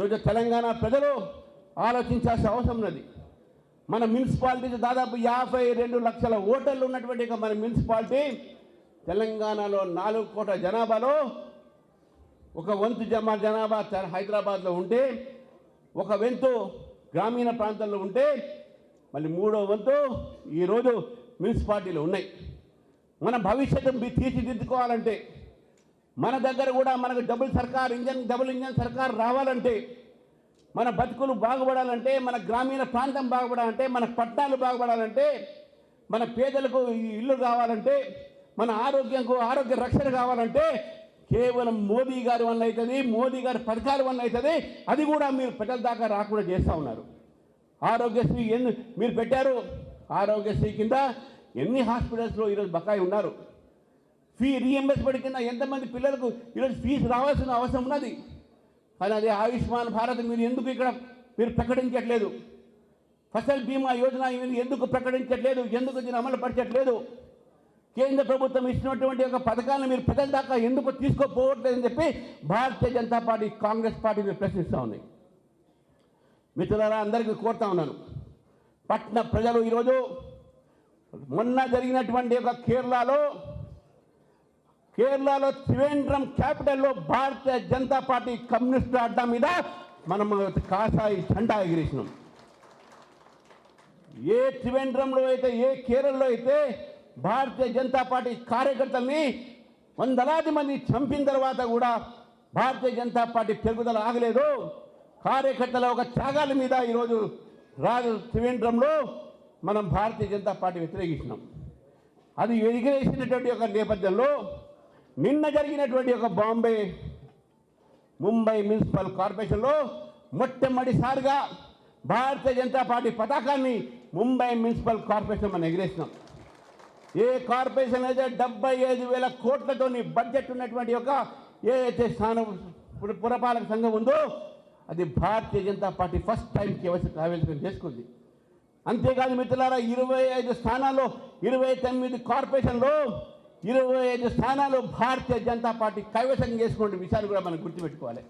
ఈరోజు తెలంగాణ ప్రజలు ఆలోచించాల్సిన అవసరం ఉన్నది. మన మున్సిపాలిటీ దాదాపు 52 లక్షల ఓటర్లు ఉన్నటువంటి మన మున్సిపాలిటీ తెలంగాణలో 4 కోట్ల జనాభాలో ఒక వంతు జనాభా హైదరాబాద్లో ఉంటే, ఒక వంతు గ్రామీణ ప్రాంతాల్లో ఉంటే, మళ్ళీ 3వ వంతు ఈరోజు మున్సిపాలిటీలు ఉన్నాయి. మన భవిష్యత్తు తీర్చిదిద్దుకోవాలంటే, మన దగ్గర కూడా మనకు డబుల్ ఇంజన్ సర్కార్ రావాలంటే, మన బతుకులు బాగుపడాలంటే, మన గ్రామీణ ప్రాంతం బాగుపడాలంటే, మన పట్టణాలు బాగుపడాలంటే, మన పేదలకు ఇల్లు కావాలంటే, మన ఆరోగ్య రక్షణ కావాలంటే కేవలం మోదీ గారి వల్ల అవుతుంది, మోదీ గారి పథకాల వల్ల అవుతుంది. అది కూడా మీరు ప్రజల దాకా రాకుండా చేస్తూ ఉన్నారు. ఆరోగ్యశ్రీ మీరు పెట్టారు. ఆరోగ్యశ్రీ కింద ఎన్ని హాస్పిటల్స్లో ఈరోజు బకాయి ఉన్నారు. ఫీ రీఎంబర్స్మెంట్ కింద ఎంతమంది పిల్లలకు ఈరోజు ఫీజు రావాల్సిన అవసరం ఉన్నది. కానీ అదే ఆయుష్మాన్ భారత్ మీరు ఎందుకు ఇక్కడ ప్రకటించట్లేదు? ఫసల్ బీమా యోజన ఎందుకు ప్రకటించట్లేదు? ఎందుకు దీన్ని అమలు పరచట్లేదు? కేంద్ర ప్రభుత్వం ఇచ్చినటువంటి ఒక పథకాలను మీరు ప్రజల దాకా ఎందుకు తీసుకోపోవట్లేదని చెప్పి భారతీయ జనతా పార్టీ, కాంగ్రెస్ పార్టీ మీరు ప్రశ్నిస్తూ ఉంది. మిత్రులారా, అందరికీ కోరుతా ఉన్నాను, పట్టణ ప్రజలు ఈరోజు మొన్న జరిగినటువంటి ఒక కేరళలో త్రివేంద్రం క్యాపిటల్లో భారతీయ జనతా పార్టీ కమ్యూనిస్టు అడ్డా మీద మనం కాషాయి జెండా ఎగిరేసినాం. ఏ త్రివేంద్రంలో అయితే, ఏ కేరళలో అయితే భారతీయ జనతా పార్టీ కార్యకర్తల్ని వందలాది మంది చంపిన తర్వాత కూడా భారతీయ జనతా పార్టీ పెరుగుదల ఆగలేదు. కార్యకర్తల ఒక త్యాగాల మీద ఈరోజు త్రివేంద్రంలో మనం భారతీయ జనతా పార్టీ వ్యతిరేకించినాం. అది ఎగిరేసినటువంటి ఒక నేపథ్యంలో నిన్న జరిగినటువంటి ఒక ముంబై మున్సిపల్ కార్పొరేషన్లో మొట్టమొదటిసారిగా భారతీయ జనతా పార్టీ పతాకాన్ని ముంబై మున్సిపల్ కార్పొరేషన్ మనం ఎగిరేసినాం. ఏ కార్పొరేషన్ అయితే 75,000 కోట్లతో బడ్జెట్ ఉన్నటువంటి ఒక ఏదైతే పురపాలక సంఘం ఉందో అది Bharatiya Janata party first time కైవసం చేసుకుంది. అంతేకాదు మిత్రులారా, 25 స్థానాల్లో 29 కార్పొరేషన్లో 25 స్థానాలు భారతీయ జనతా పార్టీ కైవసం చేసుకునే విషయాన్ని కూడా మనం గుర్తుపెట్టుకోవాలి.